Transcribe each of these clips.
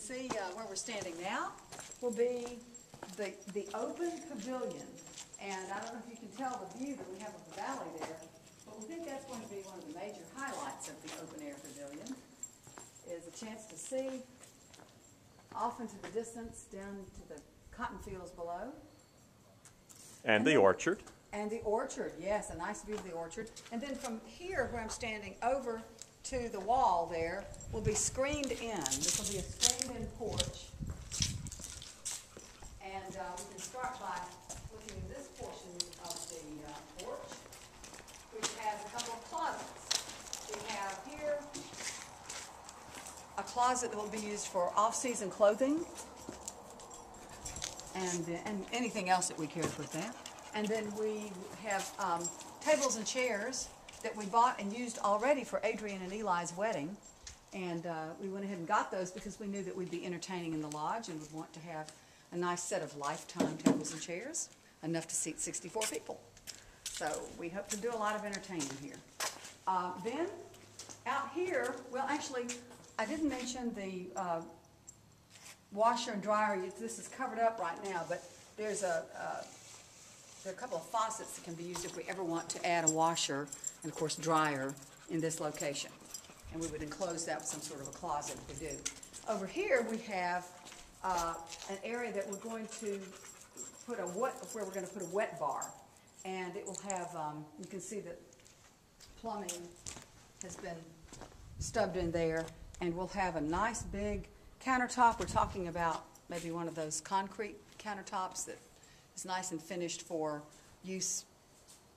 see where we're standing now will be the open pavilion. And I don't know if you can tell the view that we have of the valley there, but we think that's going to be one of the major highlights of the open air pavilion, is a chance to see off into the distance down to the cotton fields below. And the orchard. And the orchard, yes, a nice view of the orchard. And then from here, where I'm standing, over to the wall there, will be screened in. This will be a screened-in porch. And we can start by looking at this portion of the porch, which has a couple of closets. We have here a closet that will be used for off-season clothing and anything else that we care to put there. And then we have tables and chairs that we bought and used already for Adrian and Eli's wedding. And we went ahead and got those because we knew that we'd be entertaining in the lodge and would want to have a nice set of lifetime tables and chairs, enough to seat 64 people. So we hope to do a lot of entertaining here. Then out here, well, actually, I didn't mention the washer and dryer. This is covered up right now, but there's there are a couple of faucets that can be used if we ever want to add a washer and, of course, dryer in this location. And we would enclose that with some sort of a closet if we do. Over here we have an area that we're going to put where we're going to put a wet bar. And it will have, you can see that plumbing has been stubbed in there. And we'll have a nice big countertop. We're talking about maybe one of those concrete countertops that is nice and finished for use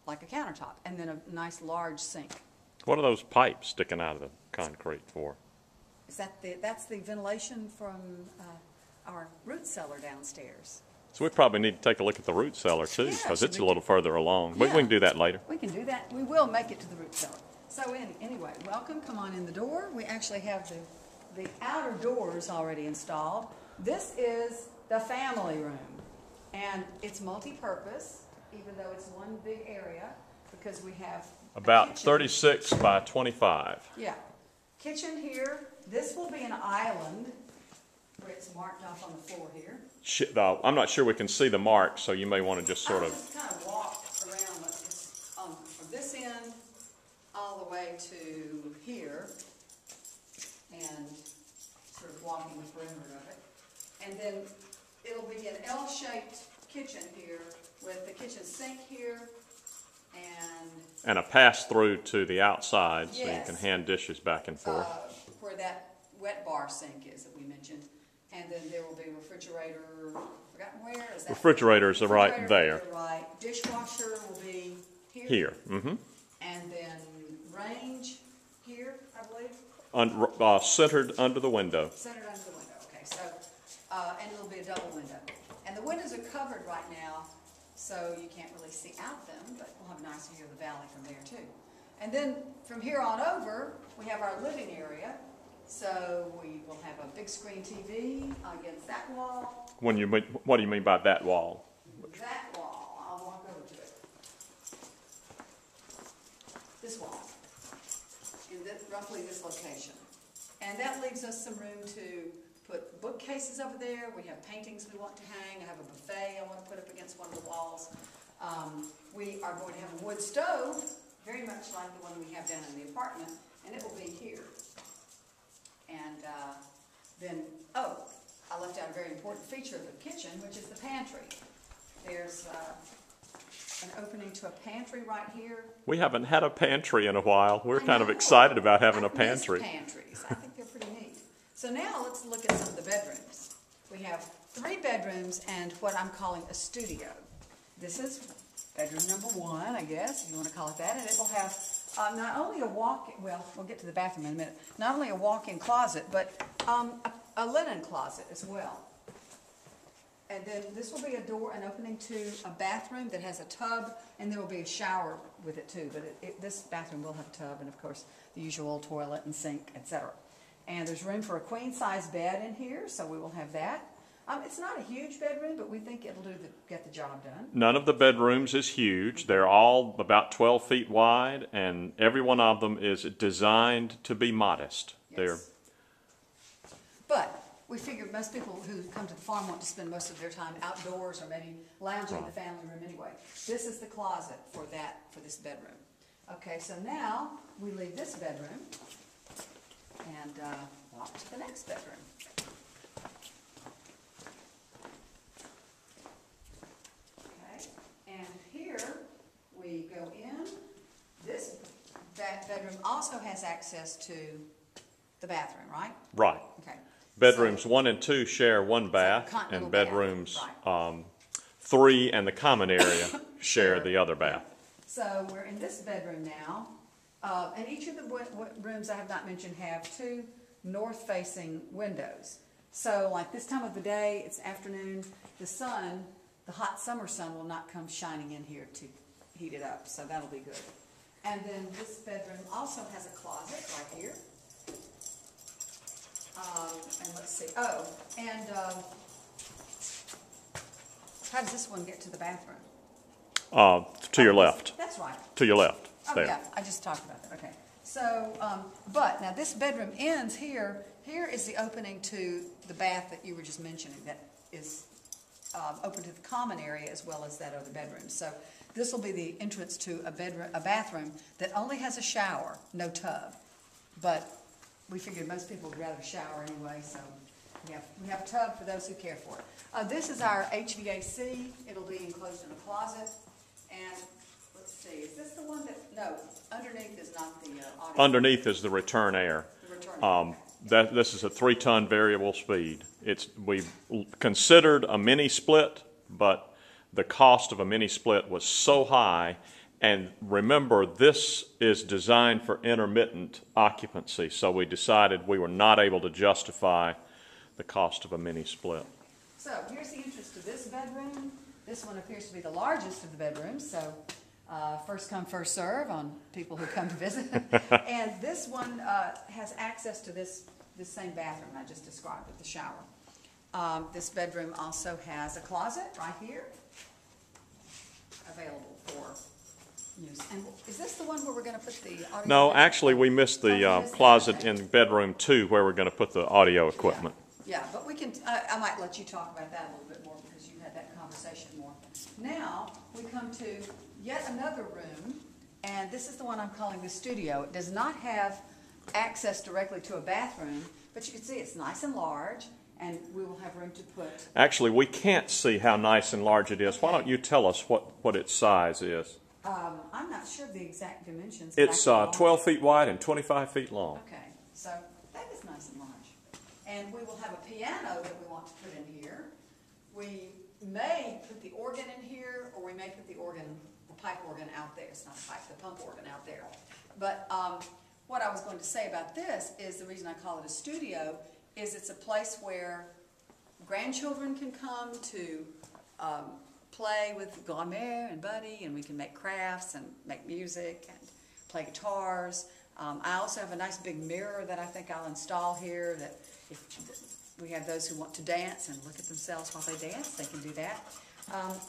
like a countertop, and then a nice large sink. What are those pipes sticking out of the concrete for? Is that that's the ventilation from our root cellar downstairs. So we probably need to take a look at the root cellar too, because it's a little further along. Yeah. We can do that later. We can do that. We will make it to the root cellar. So anyway, welcome. Come on in the door. We actually have the outer doors already installed. This is the family room. And it's multi-purpose, even though it's one big area, because we have about 36 by 25. Yeah. Kitchen here. This will be an island where it's marked off on the floor here. I'm not sure we can see the mark, so you may want to just sort of... just kind of walk around like this, from this end all the way to here, and sort of walking the perimeter of it. And then it'll be an L-shaped kitchen here with the kitchen sink here and a pass-through to the outside, yes, so you can hand dishes back and forth. Where that wet bar sink is that we mentioned. And then there will be a refrigerator, forgotten where, is that? Refrigerators are right there. Right. Dishwasher will be here. Here. Mm-hmm. And then range here, I believe. Centered under the window. Centered under the window, okay. So, and it'll be a double window. And the windows are covered right now, so you can't really see out them, but we'll have a nice view of the valley from there too. And then from here on over, we have our living area. So we will have a big screen TV against that wall. What do you mean by that wall? That wall, I'll walk over to it. This wall, in this, roughly this location. And that leaves us some room to put bookcases over there. We have paintings we want to hang. I have a buffet I want to put up against one of the walls. We are going to have a wood stove, very much like the one we have down in the apartment, and it will be here. And then, I left out a very important feature of the kitchen, which is the pantry. There's an opening to a pantry right here. We haven't had a pantry in a while. We're kind of excited about having a pantry. Pantries. I think they're pretty neat. So now let's look at some of the bedrooms. We have 3 bedrooms and what I'm calling a studio. This is bedroom number 1, I guess, if you want to call it that, and it will have not only a well, we'll get to the bathroom in a minute, not only a walk-in closet, but a linen closet as well. And then this will be an opening to a bathroom that has a tub, and there will be a shower with it too, but this bathroom will have a tub and, of course, the usual toilet and sink, etc. And there's room for a queen-size bed in here, so we will have that. It's not a huge bedroom, but we think it'll get the job done. None of the bedrooms is huge. They're all about 12 feet wide, and every one of them is designed to be modest. Yes. But we figured most people who come to the farm want to spend most of their time outdoors or maybe lounging in the family room anyway. This is the closet for this bedroom. Okay, so now we leave this bedroom and walk to the next bedroom. Okay, and here we go in. This bedroom also has access to the bathroom, right? Right. Okay. Bedrooms 1 and 2 share one bath, continental and bath, bedrooms right. 3 and the common area share the other bath. So we're in this bedroom now, and each of the rooms I have not mentioned have 2 north-facing windows. So like this time of the day, it's afternoon, the sun, the hot summer sun will not come shining in here to heat it up, so that'll be good. And then this bedroom also has a closet right here. And let's see, how does this one get to the bathroom? To your left. That's right. To your left. Oh, There. yeah, I just talked about that, okay. So, but now this bedroom ends here. Here is the opening to the bath that you were just mentioning that is open to the common area as well as that other bedroom. So this will be the entrance to a bathroom that only has a shower, no tub. But we figured most people would rather shower anyway, so we have a tub for those who care for it. This is our HVAC. It'll be enclosed in a closet. And let's see, is this the one that, no, underneath is not the audio. Underneath is the return air. The return air. This is a 3-ton variable speed. We considered a mini split, but the cost of a mini split was so high. And remember, this is designed for intermittent occupancy, so we decided we were not able to justify the cost of a mini split. So here's the entrance to this bedroom. This one appears to be the largest of the bedrooms, so first come, first serve on people who come to visit. And this one has access to this same bathroom I just described with the shower. This bedroom also has a closet right here available for use. And is this the one where we're going to put the audio? No, actually, we missed the closet in bedroom 2 where we're going to put the audio equipment. Yeah, but we can, I might let you talk about that a little bit more because you had that conversation more. Now, we come to yet another room, and this is the one I'm calling the studio. It does not have access directly to a bathroom, but you can see it's nice and large, and we will have room to put... Actually, we can't see how nice and large it is. Okay. Why don't you tell us what its size is? I'm not sure of the exact dimensions. It's 12 feet wide and 25 feet long. Okay, so that is nice and large. And we will have a piano that we want to put in here. We may put the organ in here, or we may put the pipe organ out there. It's not a pipe, the pump organ out there. But what I was going to say about this is the reason I call it a studio is it's a place where grandchildren can come to play with Grand-mère and Buddy, and we can make crafts and make music and play guitars. I also have a nice big mirror that I think I'll install here that if we have those who want to dance and look at themselves while they dance, they can do that.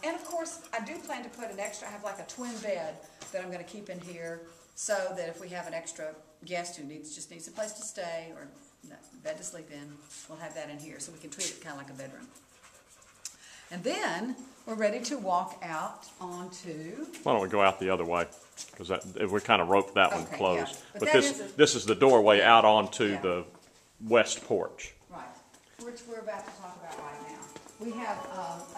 And of course, I do plan to put an extra, I have like a twin bed that I'm going to keep in here so that if we have an extra guest who just needs a place to stay or a bed to sleep in, we'll have that in here so we can treat it kind of like a bedroom. And then we're ready to walk out onto... Why don't we go out the other way? Because we kind of roped that one closed. Yeah. But this is the doorway out onto the west porch. Right, which we're about to talk about right now. We have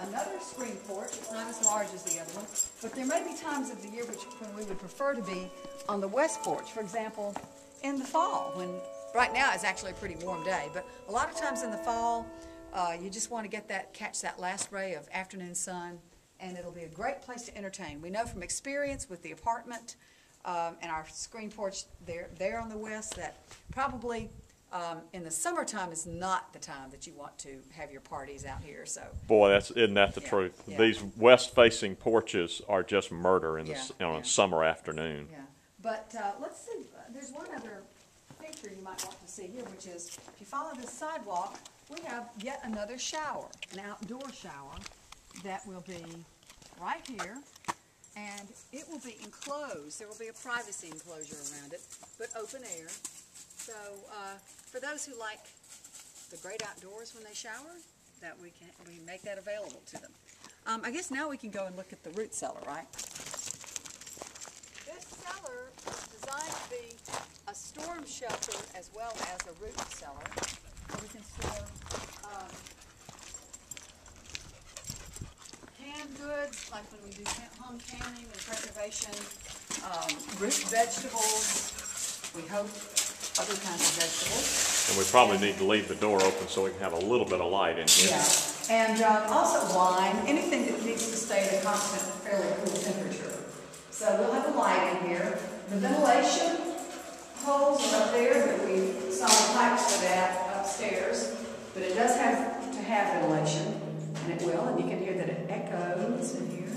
another screen porch. It's not as large as the other one, but there may be times of the year when we would prefer to be on the west porch. For example, in the fall, when right now it's actually a pretty warm day, but a lot of times in the fall, you just want to catch that last ray of afternoon sun, and it'll be a great place to entertain. We know from experience with the apartment and our screen porch there on the west that probably in the summertime is not the time that you want to have your parties out here. So, boy, isn't that the truth? Yeah. These west-facing porches are just murder on a summer afternoon. Yeah, but let's see. There's one other feature you might want to see here, which is if you follow this sidewalk, we have yet another shower, an outdoor shower that will be right here, and it will be enclosed. There will be a privacy enclosure around it, but open air. So for those who like the great outdoors when they shower, that we make that available to them. I guess now we can go and look at the root cellar, right? This cellar is designed to be a storm shelter as well as a root cellar. So we can store canned goods, like when we do home canning and preservation, root vegetables, we hope other kinds of vegetables. And we probably need to leave the door open so we can have a little bit of light in here. Yeah, and also wine, anything that needs to stay at a constant, fairly cool temperature. So we'll have a light in here. The ventilation holes are up there, but we saw the pipes for that upstairs. But it does have to have ventilation, and it will, and you can hear that it echoes in here.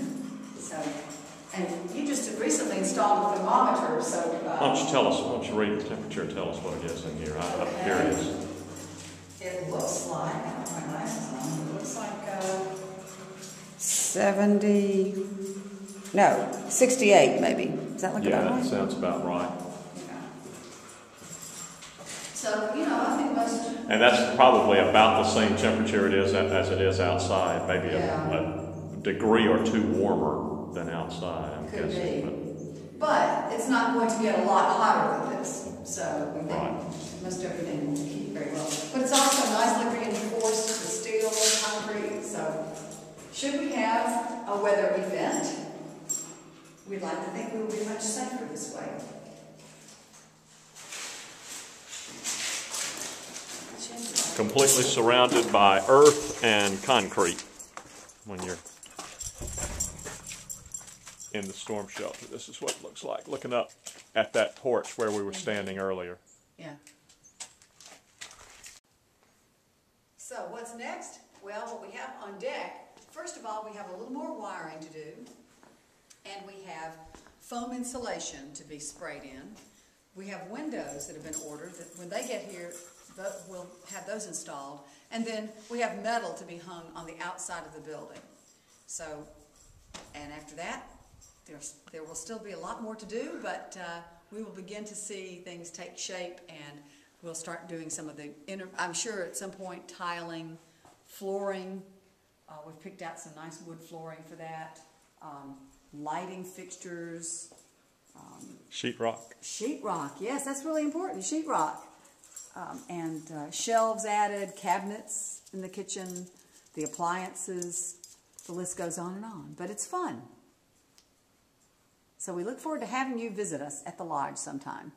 So, and you just recently installed a thermometer, so... Why don't you read the temperature and tell us what it is in here? I'm curious. It looks like, I don't have my glasses on, it looks like 68 maybe. Does that look about right? Yeah, that sounds about right. Yeah. So, I think most... And that's probably about the same temperature it is as it is outside, maybe a degree or two warmer than outside, I'm guessing. But it's not going to get a lot hotter than this, so we think most everything will keep very well. But it's also nicely reinforced with steel, concrete, so should we have a weather event, we'd like to think we will be much safer this way. Completely surrounded by earth and concrete when you're in the storm shelter. This is what it looks like, looking up at that porch where we were standing earlier. Yeah. So what's next? Well, what we have on deck, first of all, we have a little more wiring to do, and we have foam insulation to be sprayed in. We have windows that have been ordered that when they get here, we'll have those installed. And then we have metal to be hung on the outside of the building. So, and after that, there will still be a lot more to do, but we will begin to see things take shape, and we'll start doing some of the I'm sure at some point, tiling, flooring. We've picked out some nice wood flooring for that. Lighting fixtures. Sheetrock. Sheetrock, yes, that's really important, sheetrock. And shelves added, cabinets in the kitchen, the appliances, the list goes on and on. But it's fun. So we look forward to having you visit us at the lodge sometime.